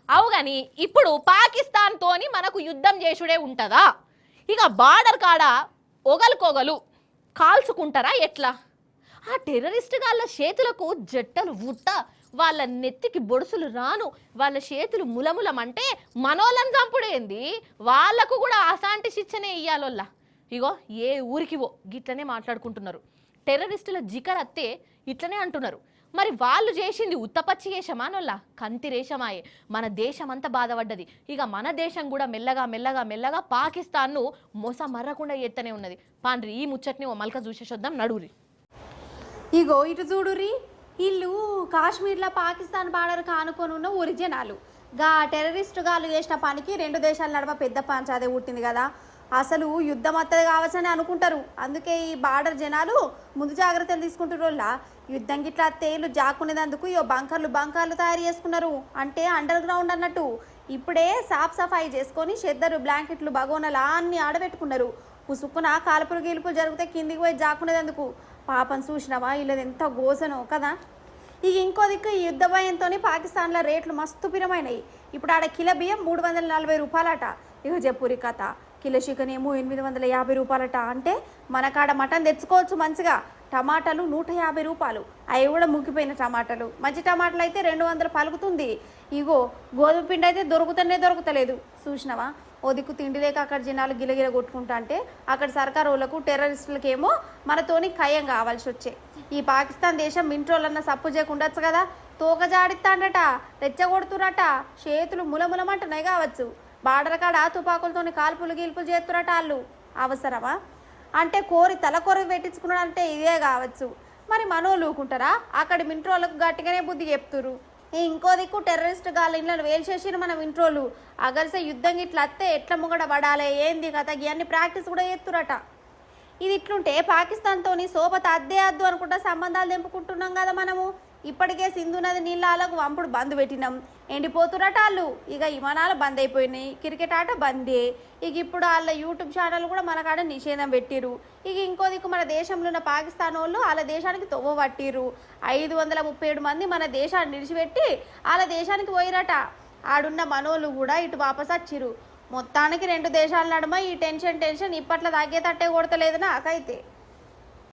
అవు గాని ఇప్పుడు పాకిస్తాన్ తోని మనకు యుద్ధం చేసుడే ఉంటదా? ఇక బార్డర్ కాడ ఒగలుకొగలు కాల్చుకుంటారా ఎట్లా? ఆ టెర్రరిస్ట్ గాళ్ళ చేతులకు జట్టలు ఉట్ట, వాళ్ళ నెత్తికి బొడుసులు రాను, వాళ్ళ చేతులు ములములమంటే మనోళ్ళని చంపుడేంది? వాళ్ళకు కూడా అసాంటి శిక్షనే ఇయ్యాలోల్లా. ఇగో ఏ ఊరికివో గిట్లనే మాట్లాడుకుంటున్నారు. టెర్రరిస్టుల జికరత్తే ఇట్లనే అంటున్నారు. మరి వాళ్ళు చేసింది ఉత్తపచ్చి వేషమానోళ్ళ కంతి రేషమాయే. మన దేశం అంతా బాధపడ్డది. ఇక మన దేశం కూడా మెల్లగా మెల్లగా మెల్లగా పాకిస్తాన్ను మోస మర్రకుండా ఎత్తనే ఉన్నది. పాండ్రి ఈ ముచ్చట్ని ఓ మల్క చూసేసొద్దాం నడువురి. ఇగో ఇటు చూడుర్రి, ఇల్లు కాశ్మీర్లో పాకిస్తాన్ బార్డర్కి ఆనుకొని ఉన్న ఒరిజినాలు. గా టెర్రరిస్టు గాలు చేసిన పనికి రెండు దేశాల నడుమ పెద్ద పంచాదే పుట్టింది కదా. అసలు యుద్ధం వస్తుంది కావచ్చని అనుకుంటారు. అందుకే ఈ బార్డర్ జనాలు ముందు జాగ్రత్తలు తీసుకుంటున్న యుద్ధం గిట్లా తేలు జాక్కునేందుకు బంకర్లు తయారు చేసుకున్నారు. అంటే అండర్ గ్రౌండ్ అన్నట్టు. ఇప్పుడే సాఫ్ సఫాయి చేసుకొని చెద్దరు బ్లాంకెట్లు బగోనలు అన్ని ఆడబెట్టుకున్నారు. పుసుక్కున కాల్పులు గీల్పులు జరిగితే కిందికి పోయి జాక్కునేందుకు. పాపం చూసినవా వీళ్ళది ఎంత గోసనో కదా. ఇక ఇంకో దిక్కు ఈ యుద్ధ భయంతో పాకిస్తాన్లో రేట్లు మస్తు పిరమైనాయి. ఇప్పుడు ఆడ కిలో బియ్యం 340 రూపాయలట. ఇక చెప్పురి కథ. కిలో చికెన్ ఏమో 850 రూపాయలట. అంటే మన కాడ మటన్ తెచ్చుకోవచ్చు మంచిగా. టమాటాలు 150 రూపాయలు, అవి కూడా ముగ్గిపోయిన టమాటాలు. మంచి టమాటాలు అయితే 200 పలుకుతుంది. ఇగో గోధుమ పిండి అయితే దొరకలేదు. చూసినావా ఓ దిక్కు తిండి లేక అక్కడ జనాలు గిలగిల కొట్టుకుంటా అంటే అక్కడ సర్కారు వాళ్ళకు టెర్రరిస్టులకి ఏమో మనతోని ఖయం కావాల్సి వచ్చే. ఈ పాకిస్తాన్ దేశం మింట్రోలన్న సప్పు చేయకుండొచ్చు కదా. తోక జాడిస్తాడట, రెచ్చగొడుతురట, చేతులు ములములమంటున్నాయి కావచ్చు. బార్డర్ కాడ తుపాకులతోని కాల్పులు గీల్పులు చేస్తురట వాళ్ళు. అవసరమా? అంటే తలకొరి పెట్టించుకున్నాడంటే ఇదే కావచ్చు. మరి మనోళ్ళు ఊకుంటారా? అక్కడ మింట్రోళ్ళకు గట్టిగానే బుద్ధి చెప్తురు. ఇంకో దిక్కు టెర్రరిస్ట్ గాళ్ళ ఇళ్ళను వేల్చేసిరు మన మింట్రోళ్ళు. అగర్సే యుద్ధం ఇట్లా అత్తే ఎట్లా ముగడ పడాలి ఏంది కథ ఇవన్నీ ప్రాక్టీస్ కూడా చేస్తురట. ఇది ఇట్లుంటే పాకిస్తాన్తోని సోపత అద్దే అద్దు అనుకుంటా సంబంధాలు తెంపుకుంటున్నాం కదా మనము. ఇప్పటికే సింధు నది నీళ్ళకు వంపుడు బంద్ పెట్టినాం. ఎండిపోతురట వాళ్ళు. ఇక విమానాలు బంద్ అయిపోయినాయి. క్రికెట్ ఆట బందే. ఇక ఇప్పుడు వాళ్ళ యూట్యూబ్ ఛానల్ కూడా మన కాడ నిషేధం పెట్టిరు. ఇక ఇంకో దిక్కు మన దేశంలో ఉన్న పాకిస్తాన్ వాళ్ళు వాళ్ళ దేశానికి తొవ్వ పట్టిరు. 537 మంది మన దేశాన్ని నిడిచిపెట్టి వాళ్ళ దేశానికి పోయిరట. ఆడున్న మనోళ్ళు కూడా ఇటు వాపస్ వచ్చిరు. మొత్తానికి రెండు దేశాల నడుమ ఈ టెన్షన్ ఇప్పట్లో తగ్గేటట్టే కొడతలేదు నాకైతే.